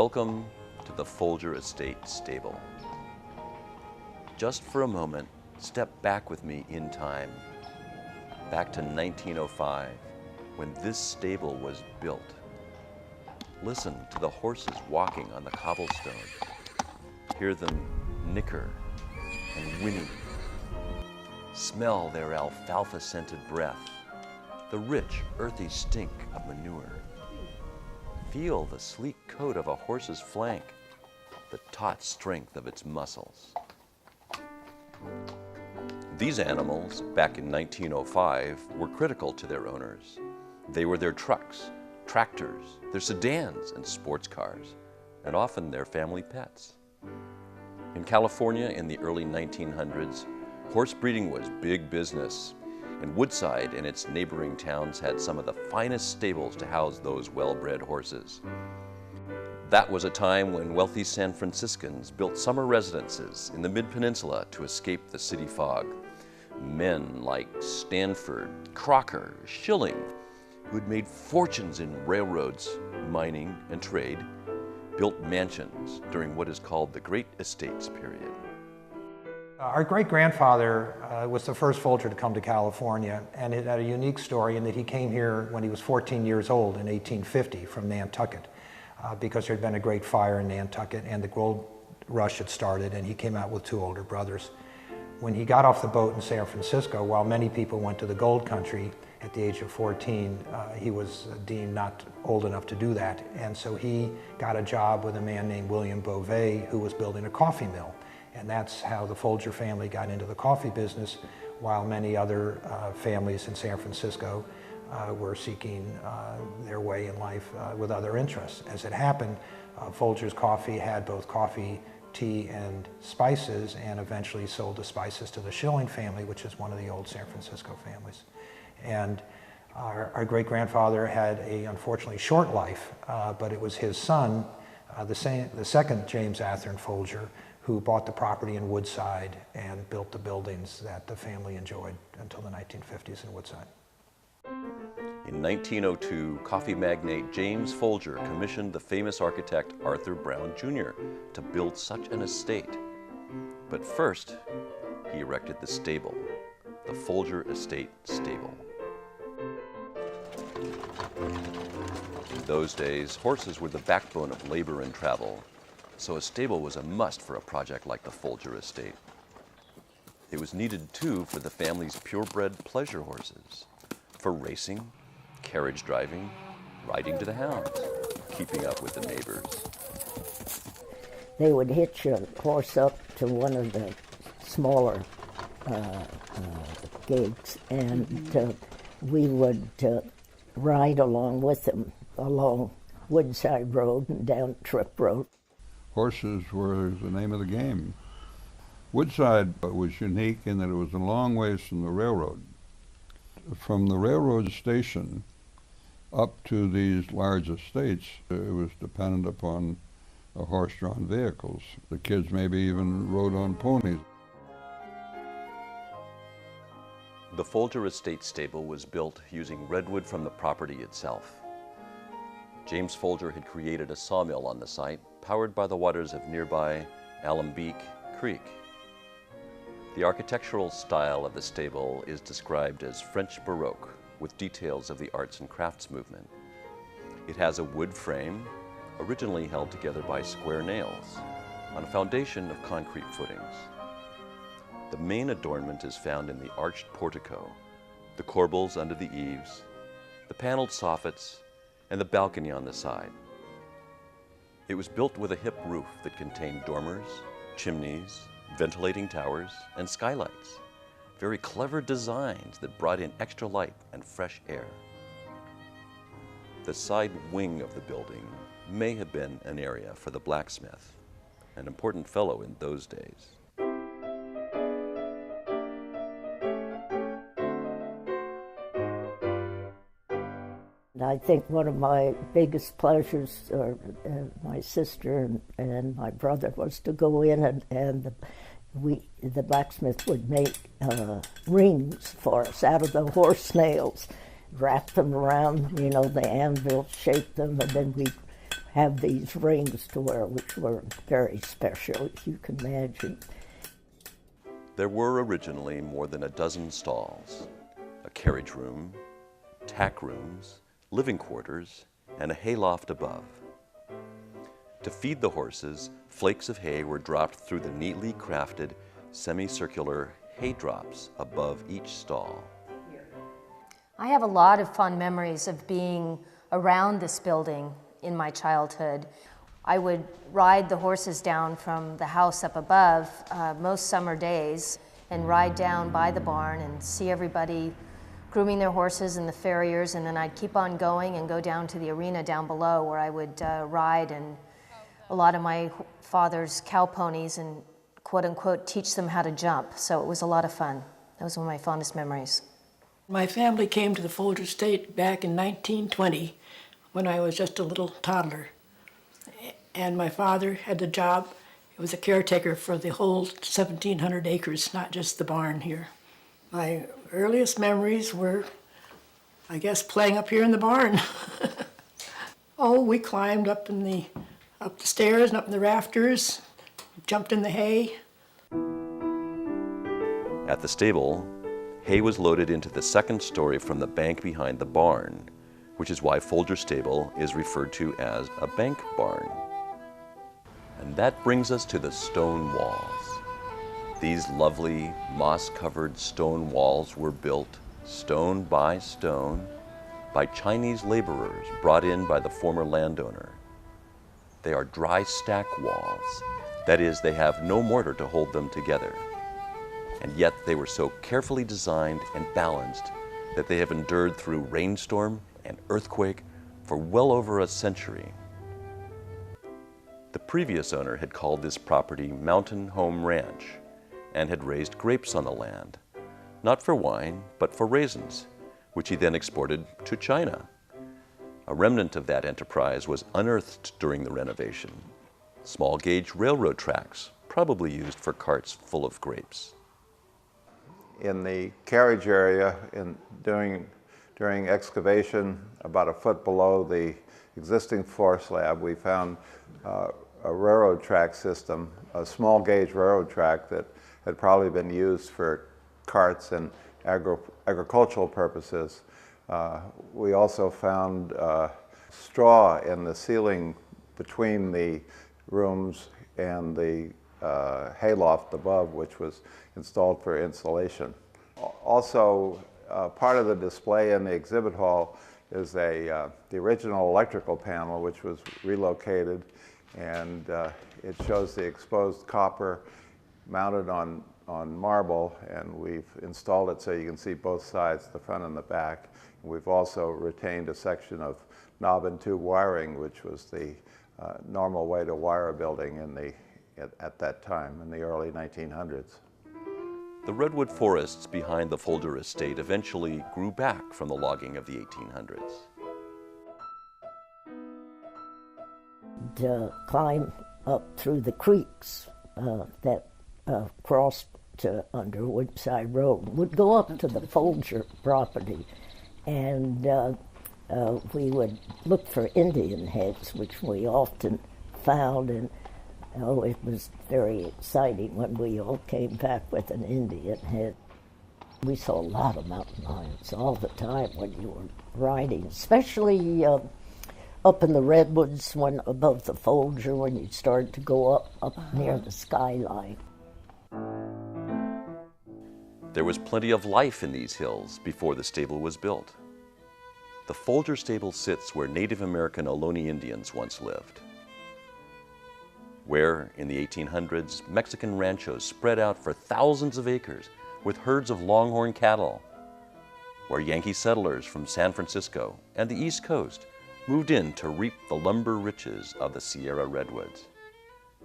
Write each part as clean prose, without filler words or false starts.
Welcome to the Folger Estate Stable. Just for a moment, step back with me in time, back to 1905, when this stable was built. Listen to the horses walking on the cobblestone. Hear them nicker and whinny. Smell their alfalfa-scented breath, the rich, earthy stink of manure. Feel the sleek coat of a horse's flank, the taut strength of its muscles. These animals, back in 1905, were critical to their owners. They were their trucks, tractors, their sedans and sports cars, and often their family pets. In California in the early 1900s, horse breeding was big business, and Woodside and its neighboring towns had some of the finest stables to house those well-bred horses. That was a time when wealthy San Franciscans built summer residences in the Mid-Peninsula to escape the city fog. Men like Stanford, Crocker, Schilling, who had made fortunes in railroads, mining, and trade, built mansions during what is called the Great Estates period. Our great-grandfather was the first Folger to come to California, and it had a unique story in that he came here when he was 14 years old in 1850 from Nantucket, because there had been a great fire in Nantucket and the gold rush had started, and he came out with two older brothers. When he got off the boat in San Francisco, while many people went to the gold country at the age of 14, he was deemed not old enough to do that, and so he got a job with a man named William Beauvais, who was building a coffee mill. And that's how the Folger family got into the coffee business, while many other families in San Francisco were seeking their way in life with other interests. As it happened, Folger's Coffee had both coffee, tea, and spices, and eventually sold the spices to the Schilling family, which is one of the old San Francisco families. And our great-grandfather had a unfortunately short life, but it was his son, the second James Athern Folger, who bought the property in Woodside and built the buildings that the family enjoyed until the 1950s in Woodside. In 1902, coffee magnate James Folger commissioned the famous architect Arthur Brown Jr. to build such an estate. But first, he erected the stable, the Folger Estate Stable. In those days, horses were the backbone of labor and travel, so a stable was a must for a project like the Folger Estate. It was needed too for the family's purebred pleasure horses, for racing, carriage driving, riding to the hounds, keeping up with the neighbors. They would hitch a horse up to one of the smaller gigs, and we would ride along with them along Woodside Road and down Trip Road. Horses were the name of the game. Woodside was unique in that it was a long ways from the railroad. From the railroad station up to these large estates, it was dependent upon horse-drawn vehicles. The kids maybe even rode on ponies. The Folger Estate Stable was built using redwood from the property itself. James Folger had created a sawmill on the site, powered by the waters of nearby Alembeek Creek. The architectural style of the stable is described as French Baroque, with details of the arts and crafts movement. It has a wood frame, originally held together by square nails, on a foundation of concrete footings. The main adornment is found in the arched portico, the corbels under the eaves, the paneled soffits, and the balcony on the side. It was built with a hip roof that contained dormers, chimneys, ventilating towers, and skylights. Very clever designs that brought in extra light and fresh air. The side wing of the building may have been an area for the blacksmith, an important fellow in those days. I think one of my biggest pleasures, my sister and my brother, was to go in and the blacksmith would make rings for us out of the horse nails, wrap them around, the anvil, shape them, and then we'd have these rings to wear, which were very special, as you can imagine. There were originally more than a dozen stalls, a carriage room, tack rooms, living quarters, and a hayloft above. To feed the horses, flakes of hay were dropped through the neatly crafted semicircular hay drops above each stall. I have a lot of fond memories of being around this building in my childhood. I would ride the horses down from the house up above most summer days and ride down by the barn and see everybody grooming their horses and the farriers, and then I'd keep on going and go down to the arena down below where I would ride and a lot of my father's cow ponies and quote unquote teach them how to jump. So it was a lot of fun. That was one of my fondest memories. My family came to the Folger estate back in 1920 when I was just a little toddler. And my father had the job, he was a caretaker for the whole 1,700 acres, not just the barn here. My earliest memories were, I guess, playing up here in the barn. Oh, we climbed up the stairs and up in the rafters, jumped in the hay. At the stable, hay was loaded into the second story from the bank behind the barn, which is why Folger Stable is referred to as a bank barn. And that brings us to the stone walls. These lovely moss-covered stone walls were built stone by Chinese laborers brought in by the former landowner. They are dry stack walls. That is, they have no mortar to hold them together. And yet they were so carefully designed and balanced that they have endured through rainstorm and earthquake for well over a century. The previous owner had called this property Mountain Home Ranch and had raised grapes on the land, not for wine, but for raisins, which he then exported to China. A remnant of that enterprise was unearthed during the renovation. Small gauge railroad tracks, probably used for carts full of grapes. In the carriage area, during excavation about a foot below the existing floor slab, we found a railroad track system, a small gauge railroad track that had probably been used for carts and agricultural purposes. We also found straw in the ceiling between the rooms and the hayloft above, which was installed for insulation. Also, part of the display in the exhibit hall is the original electrical panel, which was relocated, and it shows the exposed copper mounted on marble, and we've installed it so you can see both sides, the front and the back. We've also retained a section of knob and tube wiring, which was the normal way to wire a building at that time, in the early 1900s. The redwood forests behind the Folger estate eventually grew back from the logging of the 1800s. To climb up through the creeks that crossed to under Woodside Road would go up to the Folger property, and we would look for Indian heads, which we often found, and it was very exciting when we all came back with an Indian head. We saw a lot of mountain lions all the time when you were riding, especially up in the redwoods when above the Folger, when you started to go up near the skyline. There was plenty of life in these hills before the stable was built. The Folger stable sits where Native American Ohlone Indians once lived, where in the 1800s Mexican ranchos spread out for thousands of acres with herds of longhorn cattle, where Yankee settlers from San Francisco and the East Coast moved in to reap the lumber riches of the Sierra Redwoods,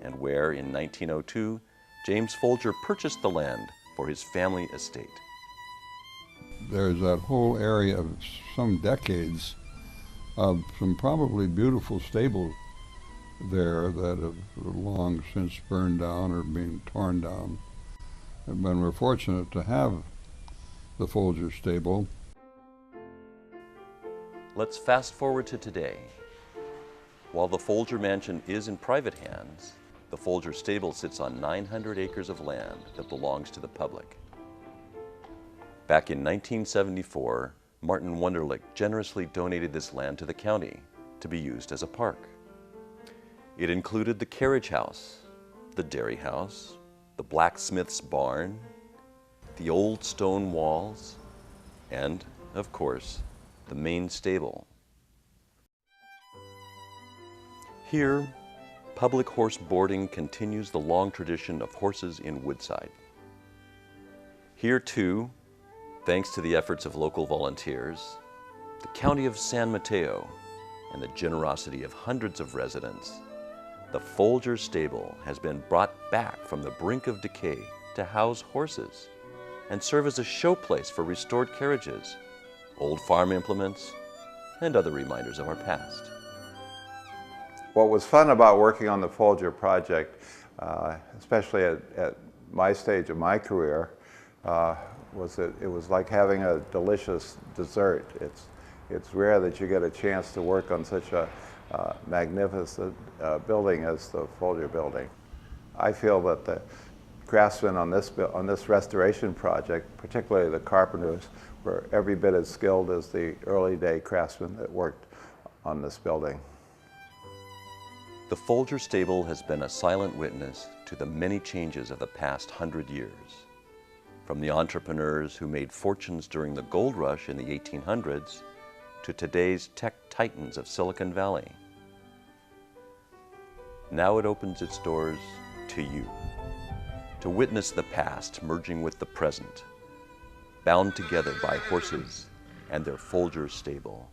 and where in 1902 James Folger purchased the land for his family estate. There's that whole area of some decades of some probably beautiful stables there that have long since burned down or been torn down. And we're fortunate to have the Folger stable. Let's fast forward to today. While the Folger mansion is in private hands, the Folger stable sits on 900 acres of land that belongs to the public. Back in 1974, Martin Wunderlich generously donated this land to the county to be used as a park. It included the carriage house, the dairy house, the blacksmith's barn, the old stone walls, and, of course, the main stable. Here, public horse boarding continues the long tradition of horses in Woodside. Here, too, thanks to the efforts of local volunteers, the County of San Mateo, and the generosity of hundreds of residents, the Folger stable has been brought back from the brink of decay to house horses and serve as a showplace for restored carriages, old farm implements, and other reminders of our past. What was fun about working on the Folger project, especially at my stage of my career, was that it was like having a delicious dessert. It's rare that you get a chance to work on such a magnificent building as the Folger building. I feel that the craftsmen on this restoration project, particularly the carpenters, were every bit as skilled as the early day craftsmen that worked on this building. The Folger stable has been a silent witness to the many changes of the past 100 years. From the entrepreneurs who made fortunes during the gold rush in the 1800s to today's tech titans of Silicon Valley. Now it opens its doors to you, to witness the past merging with the present, bound together by horses and their Folger stable.